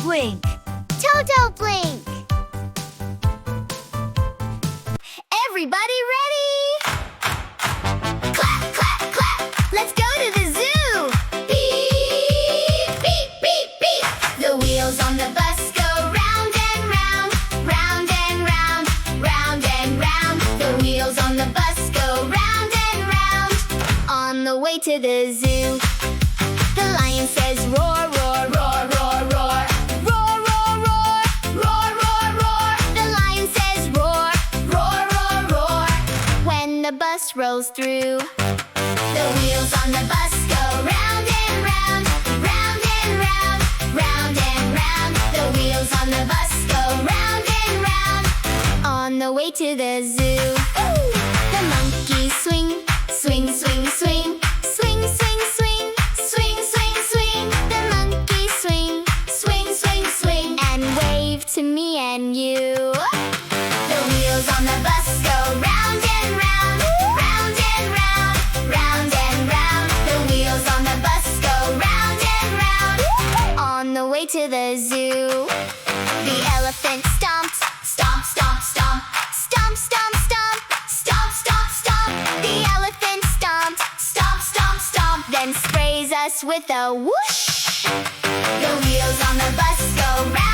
blink. Toto blink. Everybody ready? Clap, clap, clap. Let's go to the zoo. Beep, beep, beep, beep. The wheels on the bus go round and round, round and round, round and round. The wheels on the bus go round and round, on the way to the zoo. The lion says roar, roar, roar, roar, roar. Roar, roar, roar, roar, roar, roar. The lion says roar, roar, roar, roar, when the bus rolls through. The wheels on the bus go round and round, round and round, round and round. The wheels on the bus go round and round, on the way to the zoo. The monkeys swing, swing, swing, swing. Swing, swing, swing, swing, swing, swing. The monkeys swing, swing, swing, swing, and wave to me and you. The wheels on the bus go round and round, round and round, round and round. The wheels on the bus go round and round, on the way to the zoo. The elephant stomped, stomp, stomp, stomp. Stomp, stomp, stomp, stomp, stomp, stomp. The elephant stomped, stomp, stomp, stomp, then sprays us with a whoosh. The wheels on the bus go round